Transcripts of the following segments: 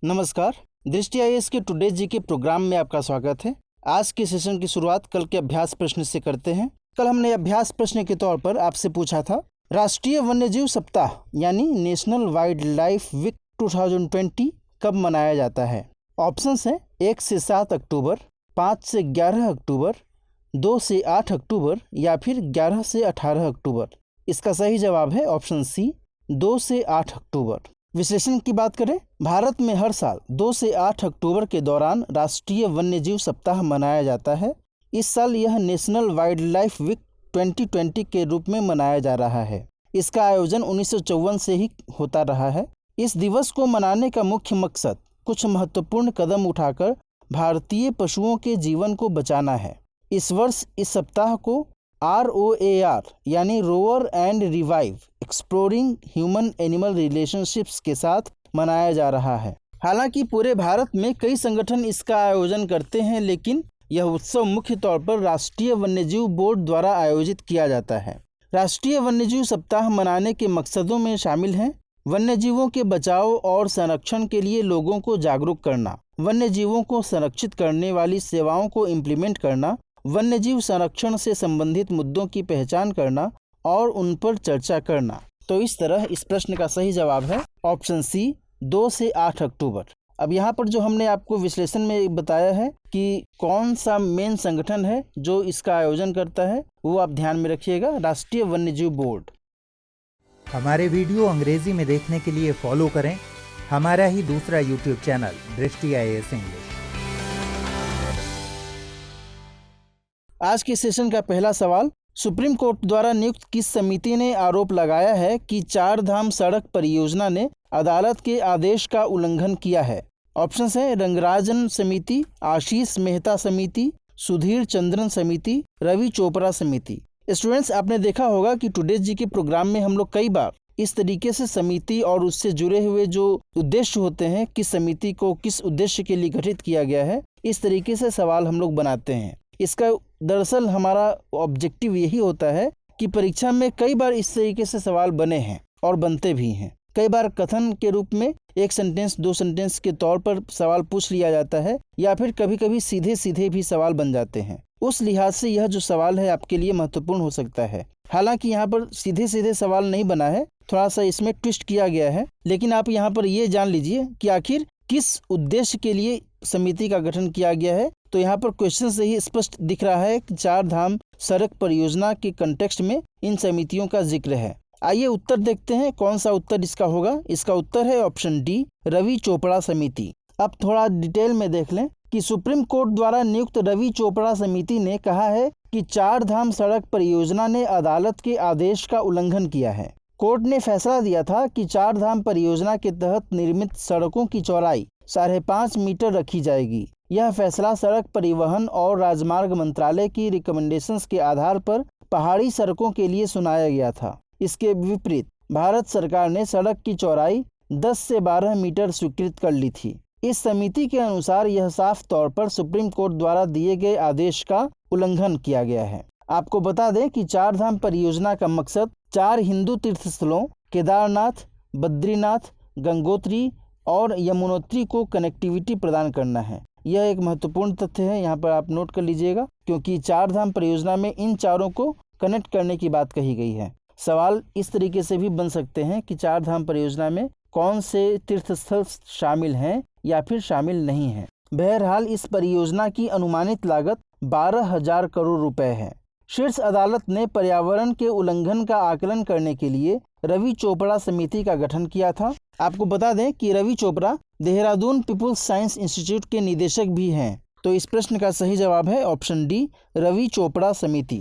नमस्कार। दृष्टि आईएएस के टुडे जी के प्रोग्राम में आपका स्वागत है। आज के सेशन की शुरुआत कल के अभ्यास प्रश्न से करते हैं। कल हमने अभ्यास प्रश्न के तौर पर आपसे पूछा था, राष्ट्रीय वन्यजीव सप्ताह यानी नेशनल वाइल्ड लाइफ वीक 2020 कब मनाया जाता है। ऑप्शंस हैं 1 से 7 अक्टूबर, 5 से 11 अक्टूबर, 2 से 8 अक्टूबर या फिर 11 से 18 अक्टूबर। इसका सही जवाब है ऑप्शन सी, 2 से 8 अक्टूबर। विश्लेषण की बात करें, भारत में हर साल 2 से 8 अक्टूबर के दौरान राष्ट्रीय वन्यजीव सप्ताह मनाया जाता है। इस साल यह नेशनल वाइल्ड लाइफ वीक 2020 के रूप में मनाया जा रहा है। इसका आयोजन 1954 से ही होता रहा है। इस दिवस को मनाने का मुख्य मकसद कुछ महत्वपूर्ण कदम उठाकर भारतीय पशुओं के जीवन को बचाना है। इस वर्ष इस सप्ताह को ROAR यानी rover and revive exploring human animal relationships के साथ मनाया जा रहा है। हालांकि पूरे भारत में कई संगठन इसका आयोजन करते हैं, लेकिन यह उत्सव मुख्य तौर पर राष्ट्रीय वन्यजीव बोर्ड द्वारा आयोजित किया जाता है। राष्ट्रीय वन्यजीव सप्ताह मनाने के मकसदों में शामिल हैं वन्यजीवों के बचाव और संरक्षण के लिए लोगों को जागरूक करना, वन्यजीवों को संरक्षित करने वाली सेवाओं को इम्प्लीमेंट करना, वन्यजीव संरक्षण से संबंधित मुद्दों की पहचान करना और उन पर चर्चा करना। तो इस तरह इस प्रश्न का सही जवाब है ऑप्शन सी, 2 से 8 अक्टूबर। अब यहाँ पर जो हमने आपको विश्लेषण में बताया है कि कौन सा मेन संगठन है जो इसका आयोजन करता है, वो आप ध्यान में रखिएगा, राष्ट्रीय वन्यजीव बोर्ड। हमारे वीडियो अंग्रेजी में देखने के लिए फॉलो करें हमारा ही दूसरा यूट्यूब चैनल दृष्टि आईएएस इंग्लिश। आज के सेशन का पहला सवाल, सुप्रीम कोर्ट द्वारा नियुक्त किस समिति ने आरोप लगाया है कि 4 धाम सड़क परियोजना ने अदालत के आदेश का उल्लंघन किया है। ऑप्शंस हैं रंगराजन समिति, आशीष मेहता समिति, सुधीर चंद्रन समिति, रवि चोपड़ा समिति। स्टूडेंट्स, आपने देखा होगा कि टुडे जी के प्रोग्राम में हम लोग कई बार इस तरीके से समिति और उससे जुड़े हुए जो उद्देश्य होते हैं, किस समिति को किस उद्देश्य के लिए गठित किया गया है, इस तरीके से सवाल हम लोग बनाते हैं। इसका दरअसल हमारा ऑब्जेक्टिव यही होता है कि परीक्षा में कई बार इस तरीके से सवाल बने हैं और बनते भी हैं। कई बार कथन के रूप में 1 सेंटेंस 2 सेंटेंस के तौर पर सवाल पूछ लिया जाता है, या फिर कभी कभी सीधे सीधे भी सवाल बन जाते हैं। उस लिहाज से यह जो सवाल है आपके लिए महत्वपूर्ण हो सकता है। हालांकि यहाँ पर सीधे सीधे सवाल नहीं बना है, थोड़ा सा इसमें ट्विस्ट किया गया है, लेकिन आप यहाँ पर ये जान लीजिए कि आखिर किस उद्देश्य के लिए समिति का गठन किया गया है। तो यहाँ पर क्वेश्चन से ही स्पष्ट दिख रहा है कि 4 धाम सड़क परियोजना के कंटेक्स्ट में इन समितियों का जिक्र है। आइए उत्तर देखते हैं, कौन सा उत्तर इसका होगा। इसका उत्तर है ऑप्शन डी, रवि चोपड़ा समिति। अब थोड़ा डिटेल में देख लें कि सुप्रीम कोर्ट द्वारा नियुक्त रवि चोपड़ा समिति ने कहा है कि 4 धाम सड़क परियोजना ने अदालत के आदेश का उल्लंघन किया है। कोर्ट ने फैसला दिया था कि 4 धाम परियोजना के तहत निर्मित सड़कों की चौड़ाई 5.5 मीटर रखी जाएगी। यह फैसला सड़क परिवहन और राजमार्ग मंत्रालय की रिकमेंडेशंस के आधार पर पहाड़ी सड़कों के लिए सुनाया गया था। इसके विपरीत भारत सरकार ने सड़क की चौड़ाई 10 से 12 मीटर स्वीकृत कर ली थी। इस समिति के अनुसार यह साफ तौर पर सुप्रीम कोर्ट द्वारा दिए गए आदेश का उल्लंघन किया गया है। आपको बता दें कि 4 धाम परियोजना का मकसद 4 हिंदू तीर्थ स्थलों केदारनाथ, बद्रीनाथ, गंगोत्री और यमुनोत्री को कनेक्टिविटी प्रदान करना है। यह एक महत्वपूर्ण तथ्य है, यहाँ पर आप नोट कर लीजिएगा, क्योंकि 4 धाम परियोजना में इन चारों को कनेक्ट करने की बात कही गई है। सवाल इस तरीके से भी बन सकते हैं कि 4 धाम परियोजना में कौन से तीर्थ स्थल शामिल हैं या फिर शामिल नहीं हैं। बहरहाल इस परियोजना की अनुमानित लागत 12,000 करोड़ रुपए है। शीर्ष अदालत ने पर्यावरण के उल्लंघन का आकलन करने के लिए रवि चोपड़ा समिति का गठन किया था। आपको बता दें कि Ravi Chopra Dehradun People's Science Institute के निदेशक भी हैं। तो इस प्रश्न का सही जवाब है ऑप्शन डी, रवि चोपड़ा समिति।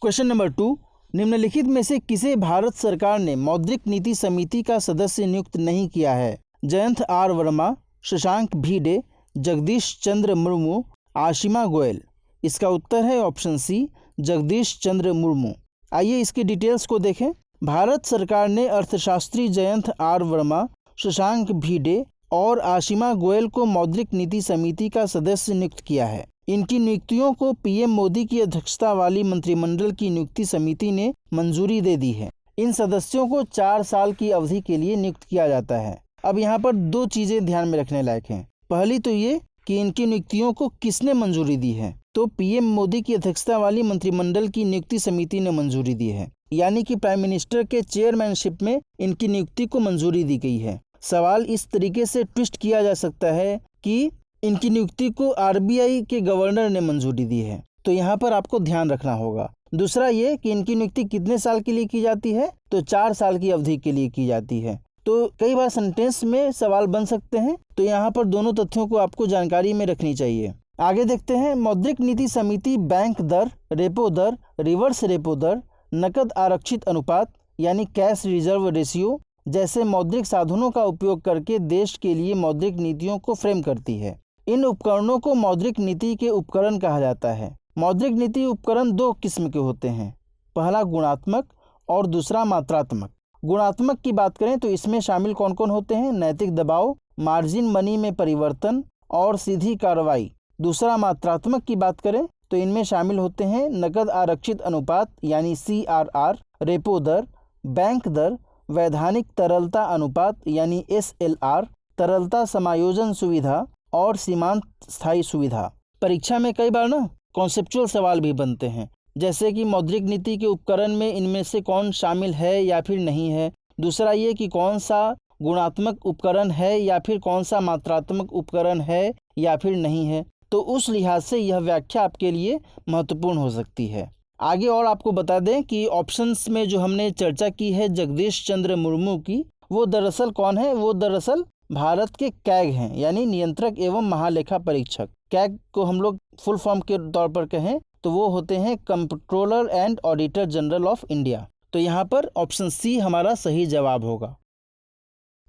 क्वेश्चन नंबर 2, निम्नलिखित में से किसे भारत सरकार ने मौद्रिक नीति समिति का सदस्य नियुक्त नहीं किया है? जयंत आर वर्मा, शशांक भिडे, जगदीश चंद्र मुर्मू, आशिमा गोयल। इसका उत्तर है ऑप्शन सी, जगदीश चंद्र मुर्मू। आइए इसकी डिटेल्स को देखें। भारत सरकार ने अर्थशास्त्री जयंत आर वर्मा, शशांक भिडे और आशिमा गोयल को मौद्रिक नीति समिति का सदस्य नियुक्त किया है। इनकी नियुक्तियों को पीएम मोदी की अध्यक्षता वाली मंत्रिमंडल की नियुक्ति समिति ने मंजूरी दे दी है। इन सदस्यों को 4 साल की अवधि के लिए नियुक्त किया जाता है। अब यहाँ पर दो चीज़ें ध्यान में रखने लायक हैं। पहली तो ये कि इनकी नियुक्तियों को किसने मंजूरी दी है, तो पीएम मोदी की अध्यक्षता वाली मंत्रिमंडल की नियुक्ति समिति ने मंजूरी दी है, यानी कि प्राइम मिनिस्टर के चेयरमैनशिप में इनकी नियुक्ति को मंजूरी दी गई है। सवाल इस तरीके से ट्विस्ट किया जा सकता है कि इनकी नियुक्ति को आरबीआई के गवर्नर ने मंजूरी दी है, तो यहाँ पर आपको ध्यान रखना होगा। दूसरा ये कि इनकी नियुक्ति कितने साल के लिए की जाती है, तो 4 साल की अवधि के लिए की जाती है। तो कई बार सेंटेंस में सवाल बन सकते हैं, तो यहाँ पर दोनों तथ्यों को आपको जानकारी में रखनी चाहिए। आगे देखते हैं, मौद्रिक नीति समिति बैंक दर, रेपो दर, रिवर्स रेपो दर, नकद आरक्षित अनुपात यानी कैश रिजर्व रेशियो जैसे मौद्रिक साधनों का उपयोग करके देश के लिए मौद्रिक नीतियों को फ्रेम करती है। इन उपकरणों को मौद्रिक नीति के उपकरण कहा जाता है। मौद्रिक नीति उपकरण 2 किस्म के होते हैं, पहला गुणात्मक और दूसरा मात्रात्मक। गुणात्मक की बात करें तो इसमें शामिल कौन कौन होते हैं, नैतिक दबाव, मार्जिन मनी में परिवर्तन और सीधी कार्रवाई। दूसरा मात्रात्मक की बात करें तो इनमें शामिल होते हैं नकद आरक्षित अनुपात यानी CRR, रेपो दर, बैंक दर, वैधानिक तरलता अनुपात यानी SLR, तरलता समायोजन सुविधा और सीमांत स्थायी सुविधा। परीक्षा में कई बार कॉन्सेप्चुअल सवाल भी बनते हैं, जैसे कि मौद्रिक नीति के उपकरण में इनमें से कौन शामिल है या फिर नहीं है। दूसरा ये कि कौन सा गुणात्मक उपकरण है या फिर कौन सा मात्रात्मक उपकरण है या फिर नहीं है। तो उस लिहाज से यह व्याख्या आपके लिए महत्वपूर्ण हो सकती है। आगे और आपको बता दें कि ऑप्शंस में जो हमने चर्चा की है जगदीश चंद्र मुर्मू की, वो दरअसल कौन है, वो दरअसल भारत के कैग हैं, यानी नियंत्रक एवं महालेखा परीक्षक। कैग को हम लोग फुल फॉर्म के तौर पर कहें तो वो होते हैं controller and auditor general of India. तो यहाँ पर ऑप्शन सी हमारा सही जवाब होगा।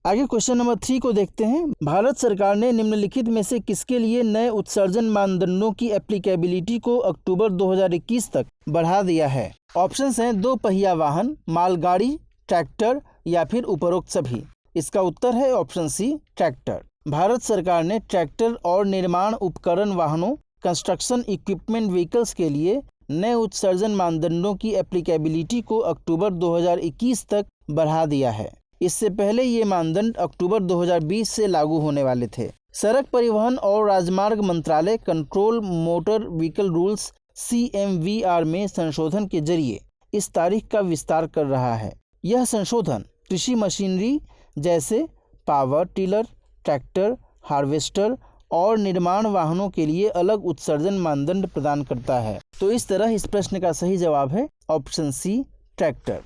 आगे क्वेश्चन नंबर 3 को देखते हैं। भारत सरकार ने निम्नलिखित में से किसके लिए नए उत्सर्जन मानदंडों की एप्लीकेबिलिटी को अक्टूबर 2021 तक बढ़ा दिया है। ऑप्शंस हैं 2 पहिया वाहन, मालगाड़ी, ट्रैक्टर या फिर उपरोक्त सभी। इसका उत्तर है ऑप्शन सी, ट्रैक्टर। भारत सरकार ने ट्रैक्टर और निर्माण उपकरण वाहनों, कंस्ट्रक्शन इक्विपमेंट व्हीकल्स के लिए नए उत्सर्जन मानदंडों की एप्लीकेबिलिटी को अक्टूबर 2021 तक बढ़ा दिया है। इससे पहले ये मानदंड अक्टूबर 2020 से लागू होने वाले थे। सड़क परिवहन और राजमार्ग मंत्रालय control motor vehicle rules CMVR में संशोधन के जरिए इस तारीख का विस्तार कर रहा है। यह संशोधन कृषि मशीनरी जैसे पावर टिलर, ट्रैक्टर, हार्वेस्टर और निर्माण वाहनों के लिए अलग उत्सर्जन मानदंड प्रदान करता है। तो इस तरह इस प्रश्न का सही जवाब है option C, tractor.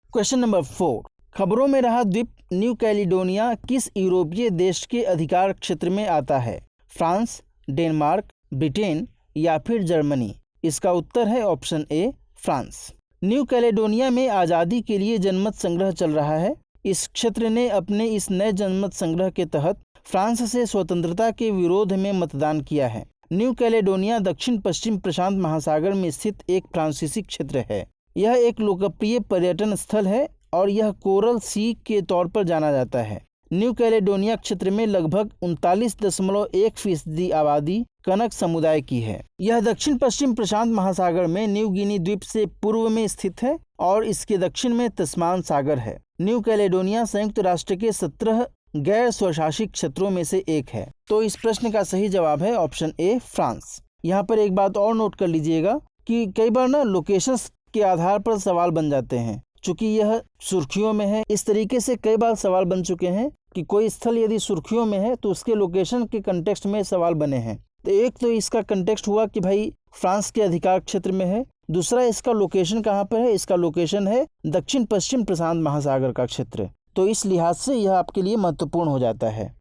Question number 4, खबरों में रहा द्वीप न्यू कैलिडोनिया किस यूरोपीय देश के अधिकार क्षेत्र में आता है? फ्रांस, डेनमार्क, ब्रिटेन या फिर जर्मनी। इसका उत्तर है option A, France. New Caledonia में आज़ादी के लिए जनमत संग्रह चल रहा है। इस क्षेत्र ने अपने इस नए जनमत संग्रह के तहत फ्रांस से स्वतंत्रता के विरोध में मतदान किया है। न्यू कैलेडोनिया दक्षिण पश्चिम प्रशांत महासागर में स्थित एक फ्रांसीसी क्षेत्र है। यह एक लोकप्रिय पर्यटन स्थल है और यह कोरल सी के तौर पर जाना जाता है। न्यू कैलेडोनिया क्षेत्र में लगभग 39.1% आबादी कनक समुदाय की है। यह दक्षिण पश्चिम प्रशांत महासागर में न्यू गिनी द्वीप से पूर्व में स्थित है और इसके दक्षिण में तस्मान सागर है। न्यू कैलेडोनिया संयुक्त राष्ट्र के 17 गैर स्वशासित क्षेत्रों में से एक है। तो इस प्रश्न का सही जवाब है ऑप्शन ए, फ्रांस। यहाँ पर एक बात और नोट कर लीजिएगा कि कई बार लोकेशंस के आधार पर सवाल बन जाते हैं। चूंकि यह सुर्खियों में है, इस तरीके से कई बार सवाल बन चुके हैं कि कोई स्थल यदि सुर्खियों में है तो उसके लोकेशन के कंटेक्स्ट में सवाल बने हैं। तो एक तो इसका कंटेक्स्ट हुआ कि भाई फ्रांस के अधिकार क्षेत्र में है, दूसरा इसका लोकेशन कहाँ पर है, इसका लोकेशन है दक्षिण पश्चिम प्रशांत महासागर का क्षेत्र। तो इस लिहाज से यह आपके लिए महत्वपूर्ण हो जाता है।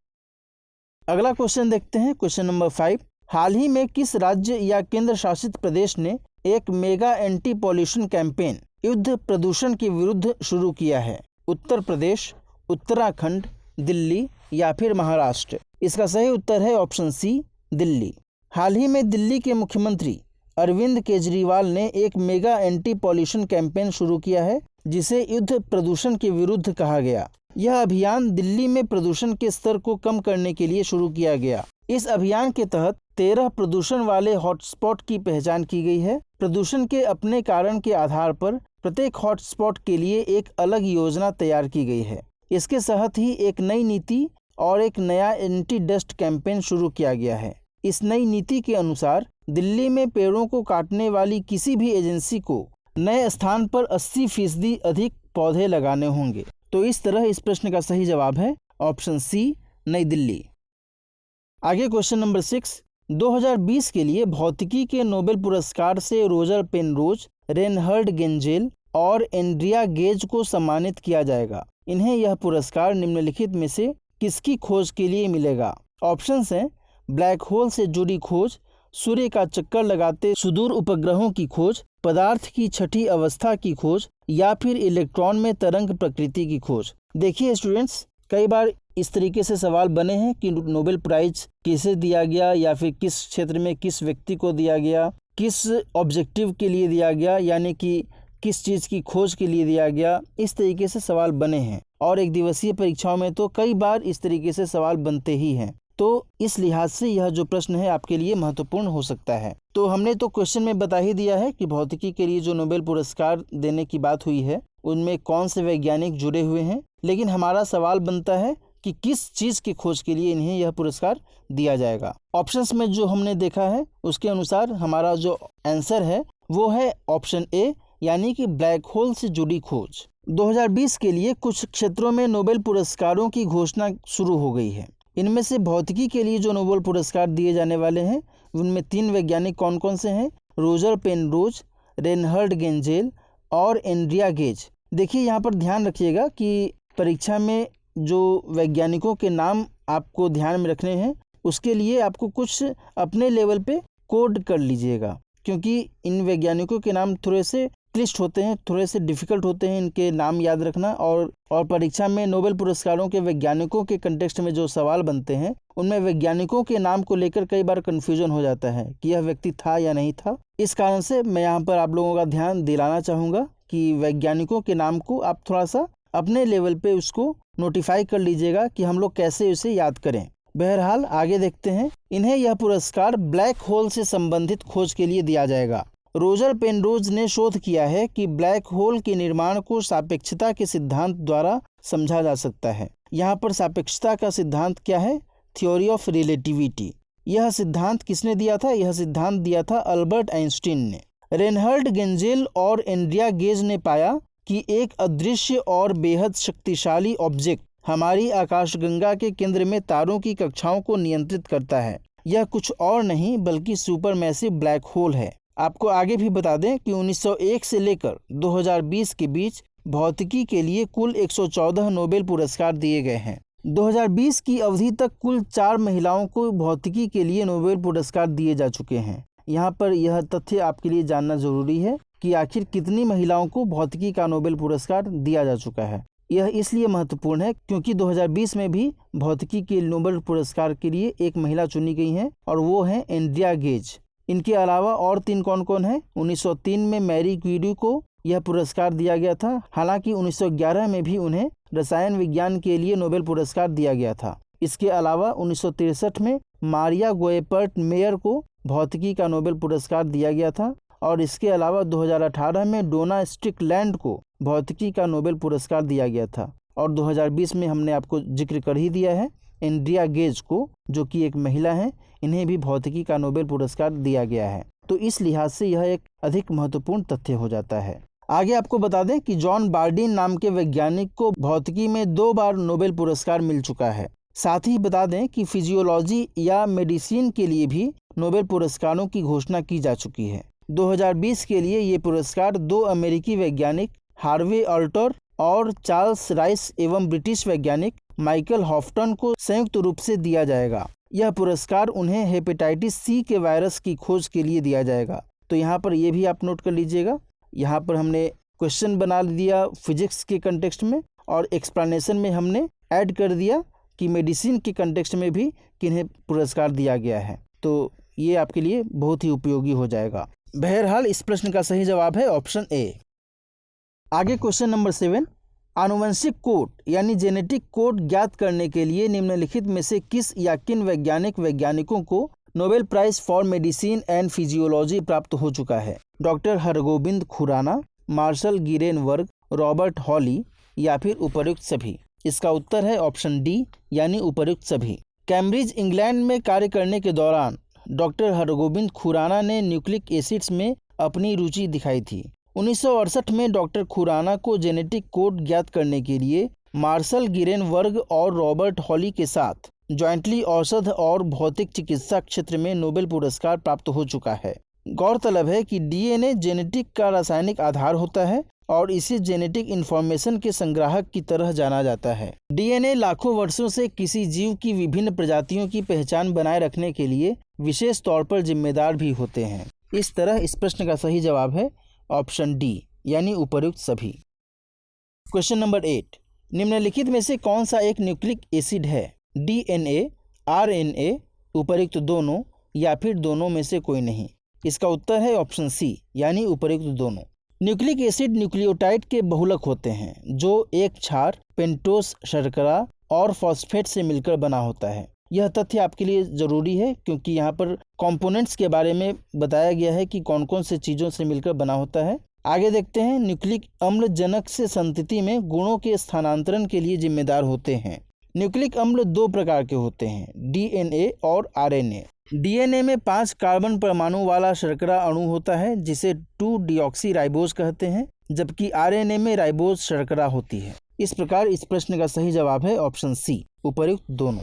अगला क्वेश्चन देखते हैं, क्वेश्चन नंबर 5। हाल ही में किस राज्य या केंद्र शासित प्रदेश ने एक मेगा एंटी पॉल्यूशन कैंपेन युद्ध प्रदूषण के विरुद्ध शुरू किया है? उत्तर प्रदेश, उत्तराखंड, दिल्ली या फिर महाराष्ट्र। इसका सही उत्तर है ऑप्शन सी, दिल्ली। हाल ही में दिल्ली के मुख्यमंत्री अरविंद केजरीवाल ने एक मेगा एंटी पॉल्यूशन कैंपेन शुरू किया है जिसे युद्ध प्रदूषण के विरुद्ध कहा गया। यह अभियान दिल्ली में प्रदूषण के स्तर को कम करने के लिए शुरू किया गया। इस अभियान के तहत 13 प्रदूषण वाले हॉटस्पॉट की पहचान की गई है। प्रदूषण के अपने कारण के आधार पर प्रत्येक हॉटस्पॉट के लिए एक अलग योजना तैयार की गई है। इसके साथ ही एक नई नीति और एक नया एंटी डस्ट कैंपेन शुरू किया गया है। इस नई नीति के अनुसार दिल्ली में पेड़ों को काटने वाली किसी भी एजेंसी को नए स्थान पर 80% अधिक पौधे लगाने होंगे। तो इस तरह इस प्रश्न का सही जवाब है ऑप्शन सी, नई दिल्ली। आगे क्वेश्चन नंबर 6, 2020 के लिए भौतिकी के नोबेल पुरस्कार से रोजर पेनरोज, रेनहर्ड गेंजेल और एंड्रिया गेज को सम्मानित किया जाएगा। इन्हें यह पुरस्कार निम्नलिखित में से किसकी खोज के लिए मिलेगा? ऑप्शंस हैं ब्लैक होल से जुड़ी खोज, सूर्य का चक्कर लगाते सुदूर उपग्रहों की खोज, पदार्थ की छठी अवस्था की खोज या फिर इलेक्ट्रॉन में तरंग प्रकृति की खोज। देखिए स्टूडेंट्स, कई बार इस तरीके से सवाल बने हैं कि नोबेल प्राइज किसे दिया गया या फिर किस क्षेत्र में किस व्यक्ति को दिया गया, किस ऑब्जेक्टिव के लिए दिया गया, यानी कि किस चीज़ की खोज के लिए दिया गया। इस तरीके से सवाल बने हैं और एक दिवसीय परीक्षाओं में तो कई बार इस तरीके से सवाल बनते ही हैं। तो इस लिहाज से यह जो प्रश्न है आपके लिए महत्वपूर्ण हो सकता है। तो हमने तो क्वेश्चन में बता ही दिया है कि भौतिकी के लिए जो नोबेल पुरस्कार देने की बात हुई है उनमें कौन से वैज्ञानिक जुड़े हुए हैं, लेकिन हमारा सवाल बनता है कि किस चीज़ की खोज के लिए इन्हें यह पुरस्कार दिया जाएगा। ऑप्शंस में जो हमने देखा है उसके अनुसार हमारा जो आंसर है वो है ऑप्शन ए, यानी कि ब्लैक होल से जुड़ी खोज। 2020 के लिए कुछ क्षेत्रों में नोबेल पुरस्कारों की घोषणा शुरू हो गई है। इनमें से भौतिकी के लिए जो नोबेल पुरस्कार दिए जाने वाले हैं उनमें 3 वैज्ञानिक कौन कौन से हैं? रोजर पेनरोज, रेनहर्ड गेंजेल और एंड्रिया गेज। देखिए यहाँ पर ध्यान रखिएगा कि परीक्षा में जो वैज्ञानिकों के नाम आपको ध्यान में रखने हैं उसके लिए आपको कुछ अपने लेवल पे कोड कर लीजिएगा, क्योंकि इन वैज्ञानिकों के नाम थोड़े से क्लिष्ट होते हैं, थोड़े से डिफ़िकल्ट होते हैं इनके नाम याद रखना। और परीक्षा में नोबेल पुरस्कारों के वैज्ञानिकों के कंटेक्स्ट में जो सवाल बनते हैं उनमें वैज्ञानिकों के नाम को लेकर कई बार कन्फ्यूजन हो जाता है कि यह व्यक्ति था या नहीं था। इस कारण से मैं यहाँ पर आप लोगों का ध्यान दिलाना चाहूँगा कि वैज्ञानिकों के नाम को आप थोड़ा सा अपने लेवल पे उसको नोटिफाई कर लीजिएगा कि हम लोग कैसे उसे याद करें। बहरहाल आगे देखते हैं। इन्हें यह पुरस्कार ब्लैक होल से संबंधित खोज के लिए दिया जाएगा। रोजर पेनरोज ने शोध किया है कि ब्लैक होल के निर्माण को सापेक्षता के सिद्धांत द्वारा समझा जा सकता है। यहाँ पर सापेक्षता का सिद्धांत क्या है? Theory of relativity. यह सिद्धांत किसने दिया था? यह सिद्धांत दिया था अल्बर्ट आइंस्टीन ने। रेनहर्ड गेंजेल और एंड्रिया गेज ने पाया कि एक अदृश्य और बेहद शक्तिशाली ऑब्जेक्ट हमारी आकाशगंगा के केंद्र में तारों की कक्षाओं को नियंत्रित करता है। यह कुछ और नहीं बल्कि सुपरमैसिव ब्लैक होल है। आपको आगे भी बता दें कि 1901 से लेकर 2020 के बीच भौतिकी के लिए कुल 114 नोबेल पुरस्कार दिए गए हैं। 2020 की अवधि तक कुल 4 महिलाओं को भौतिकी के लिए नोबेल पुरस्कार दिए जा चुके हैं। यहाँ पर यह तथ्य आपके लिए जानना जरूरी है कि आखिर कितनी महिलाओं को भौतिकी का नोबेल पुरस्कार दिया जा चुका है। यह इसलिए महत्वपूर्ण है क्योंकि 2020 में भी भौतिकी के नोबेल पुरस्कार के लिए एक महिला चुनी गई हैं और वो हैं एंड्रिया गेज। इनके अलावा और 3 कौन कौन हैं? 1903 में मैरी क्यूरी को यह पुरस्कार दिया गया था। हालांकि 1911 में भी उन्हें रसायन विज्ञान के लिए नोबेल पुरस्कार दिया गया था। इसके अलावा 1963 में मारिया गोएपर्ट मेयर को भौतिकी का नोबेल पुरस्कार दिया गया था और इसके अलावा 2018 में डोना स्ट्रिकलैंड को भौतिकी का नोबेल पुरस्कार दिया गया था। और 2020 में हमने आपको जिक्र कर ही दिया है एंड्रिया गेज को, जो कि एक महिला हैं, इन्हें भी भौतिकी का नोबेल पुरस्कार दिया गया है। तो इस लिहाज से यह एक अधिक महत्वपूर्ण तथ्य हो जाता है। आगे आपको बता दें कि जॉन बार्डीन नाम के वैज्ञानिक को भौतिकी में 2 बार नोबेल पुरस्कार मिल चुका है। साथ ही बता दें कि फिजियोलॉजी या मेडिसिन के लिए भी नोबेल पुरस्कारों की घोषणा की जा चुकी है। 2020 के लिए ये पुरस्कार 2 अमेरिकी वैज्ञानिक हार्वे अल्टर और चार्ल्स राइस एवं ब्रिटिश वैज्ञानिक माइकल हॉफ्टन को संयुक्त रूप से दिया जाएगा। यह पुरस्कार उन्हें हेपेटाइटिस सी के वायरस की खोज के लिए दिया जाएगा। तो यहाँ पर ये भी आप नोट कर लीजिएगा। यहाँ पर हमने क्वेश्चन बना दिया फिजिक्स के कंटेक्स्ट में और एक्सप्लेनेशन में हमने ऐड कर दिया कि मेडिसिन के कंटेक्स्ट में भी किन्हें पुरस्कार दिया गया है। तो ये आपके लिए बहुत ही उपयोगी हो जाएगा। बहरहाल इस प्रश्न का सही जवाब है ऑप्शन ए। आगे क्वेश्चन नंबर 7, आनुवंशिक कोड यानी जेनेटिक कोड ज्ञात करने के लिए निम्नलिखित में से किस या किन वैज्ञानिकों को Nobel Prize for medicine and physiology प्राप्त हो चुका है? Doctor Hargobind Khorana, Marshall Nirenberg, Robert Holley या फिर उपर्युक्त सभी? इसका उत्तर है ऑप्शन डी यानी उपर्युक्त सभी। कैम्ब्रिज इंग्लैंड में कार्य करने के दौरान डॉक्टर हरगोविंद खुराना ने न्यूक्लिक एसिड्स में अपनी रुचि दिखाई थी। 1968 में डॉक्टर खुराना को जेनेटिक कोड ज्ञात करने के लिए मार्शल गिरेनवर्ग और रॉबर्ट हॉली के साथ जॉइंटली औषध और भौतिक चिकित्सा क्षेत्र में नोबेल पुरस्कार प्राप्त हो चुका है। गौरतलब है कि डीएनए जेनेटिक का रासायनिक आधार होता है और इसे जेनेटिक इंफॉर्मेशन के संग्राहक की तरह जाना जाता है। डीएनए लाखों वर्षों से किसी जीव की विभिन्न प्रजातियों की पहचान बनाए रखने के लिए विशेष तौर पर जिम्मेदार भी होते हैं। इस तरह इस प्रश्न का सही जवाब है ऑप्शन डी यानी उपर्युक्त सभी। क्वेश्चन नंबर 8, निम्नलिखित में से कौन सा एक न्यूक्लिक एसिड है? डीएनए, आरएनए, उपर्युक्त दोनों या फिर दोनों में से कोई नहीं। इसका उत्तर है ऑप्शन सी यानी उपर्युक्त दोनों। न्यूक्लिक एसिड न्यूक्लियोटाइड के बहुलक होते हैं जो एक क्षार, पेंटोस शर्करा और फॉस्फेट से मिलकर बना होता है। यह तथ्य आपके लिए ज़रूरी है क्योंकि यहाँ पर कंपोनेंट्स के बारे में बताया गया है कि कौन कौन से चीज़ों से मिलकर बना होता है। आगे देखते हैं। न्यूक्लिक अम्ल जनक से संतति में गुणों के स्थानांतरण के लिए जिम्मेदार होते हैं। न्यूक्लिक अम्ल दो प्रकार के होते हैं, डीएनए और आरएनए। डीएनए में 5 कार्बन परमाणु वाला शर्करा अणु होता है जिसे 2-डीऑक्सी राइबोज कहते हैं, जबकि आरएनए में राइबोज शर्करा होती है। इस प्रकार इस प्रश्न का सही जवाब है ऑप्शन सी उपर्युक्त दोनों।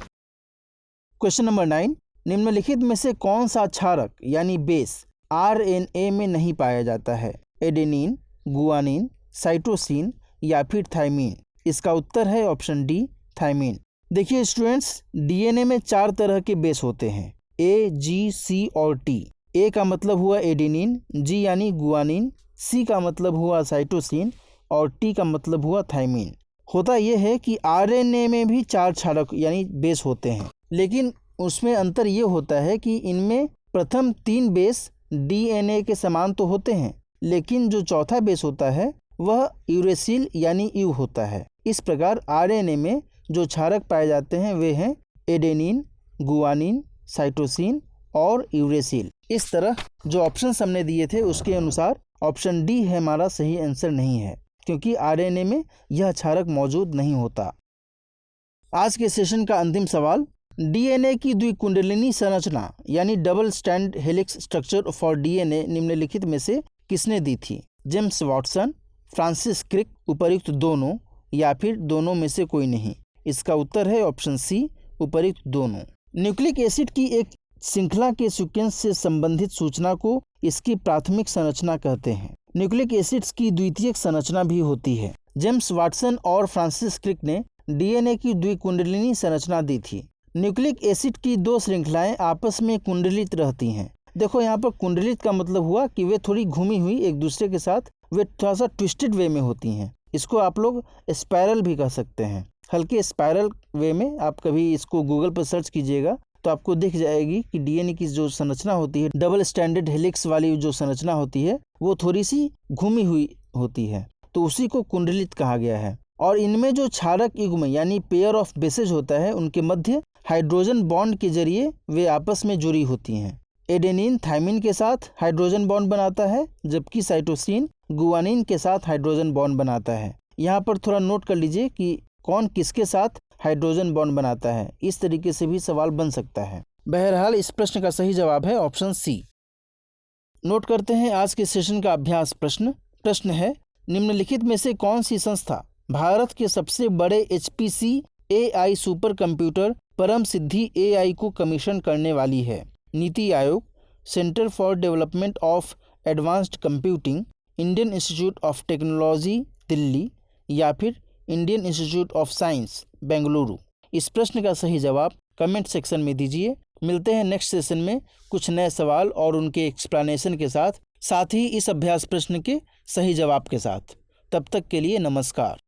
क्वेश्चन नंबर 9, निम्नलिखित में से कौन सा क्षारक यानी बेस आरएनए में नहीं पाया जाता है? एडेनिन, गुआनिन, साइटोसिन या फिर थाइमिन। इसका उत्तर है ऑप्शन डी थाइमिन। देखिए स्टूडेंट्स, डीएनए में 4 तरह के बेस होते हैं, ए, जी, सी और टी। ए का मतलब हुआ एडेनिन, जी यानी गुआनिन, सी का मतलब हुआ साइटोसिन और टी का मतलब हुआ थाइमिन। होता यह है कि आरएनए में भी 4 क्षारक यानी बेस होते हैं, लेकिन उसमें अंतर ये होता है कि इनमें प्रथम 3 बेस डीएनए के समान तो होते हैं, लेकिन जो चौथा बेस होता है वह यूरेसिल यानी यू होता है। इस प्रकार आरएनए में जो क्षारक पाए जाते हैं वे हैं एडेनिन, गुआनिन, साइटोसिन और यूरेसिल। इस तरह जो ऑप्शन हमने दिए थे उसके अनुसार ऑप्शन डी है हमारा सही आंसर नहीं है, क्योंकि आरएनए में यह क्षारक मौजूद नहीं होता। आज के सेशन का अंतिम सवाल, डीएनए की द्विकुंडलिनी संरचना यानी double stand helix structure for DNA निम्नलिखित में से किसने दी थी? जेम्स वाटसन, फ्रांसिस क्रिक, उपर्युक्त दोनों या फिर दोनों में से कोई नहीं। इसका उत्तर है ऑप्शन सी उपर्युक्त दोनों। न्यूक्लिक एसिड की एक श्रृंखला के सीक्वेंस से संबंधित सूचना को इसकी प्राथमिक संरचना कहते हैं। न्यूक्लिक एसिड्स की द्वितीयक संरचना भी होती है। जेम्स वाटसन और फ्रांसिस क्रिक ने डीएनए की द्विकुंडलिनी संरचना दी थी। न्यूक्लिक एसिड की 2 श्रृंखलाएं आपस में कुंडलित रहती हैं। देखो यहाँ पर कुंडलित का मतलब हुआ कि वे थोड़ी घूमी हुई एक दूसरे के साथ, वे थोड़ा सा ट्विस्टेड वे में होती हैं। इसको आप लोग स्पाइरल भी कह सकते हैं। हल्के स्पाइरल वे में आप कभी इसको गूगल पर सर्च कीजिएगा तो आपको दिख जाएगी कि डीएनए की जो संरचना होती है, डबल स्टैंडर्ड हेलिक्स वाली जो संरचना होती है, वो थोड़ी सी घूमी हुई होती है, तो उसी को कुंडलित कहा गया है। और इनमें जो क्षारक युग्म यानी पेयर ऑफ बेसेज होता है, उनके मध्य हाइड्रोजन बॉन्ड के जरिए वे आपस में जुड़ी होती हैं। एडेनिन थाइमिन के साथ हाइड्रोजन बॉन्ड बनाता है, जबकि साइटोसिन गुआनिन के साथ हाइड्रोजन बॉन्ड बनाता है। यहाँ पर थोड़ा नोट कर लीजिए कि कौन किसके साथ हाइड्रोजन बॉन्ड बनाता है। इस तरीके से भी सवाल बन सकता है। बहरहाल इस प्रश्न का सही जवाब है ऑप्शन सी। नोट करते हैं आज के सेशन का अभ्यास प्रश्न। प्रश्न है, निम्नलिखित में से कौन सी संस्था भारत के सबसे बड़े HPC AI सुपर कंप्यूटर परम सिद्धि AI को कमीशन करने वाली है? NITI Aayog, centre for development of advanced computing, Indian institute of technology Delhi या फिर Indian institute of science Bengaluru. इस प्रश्न का सही जवाब कमेंट सेक्शन में दीजिए। मिलते हैं नेक्स्ट सेशन में कुछ नए सवाल और उनके एक्सप्लेनेशन के साथ ही इस अभ्यास प्रश्न के सही जवाब के साथ। तब तक के लिए नमस्कार।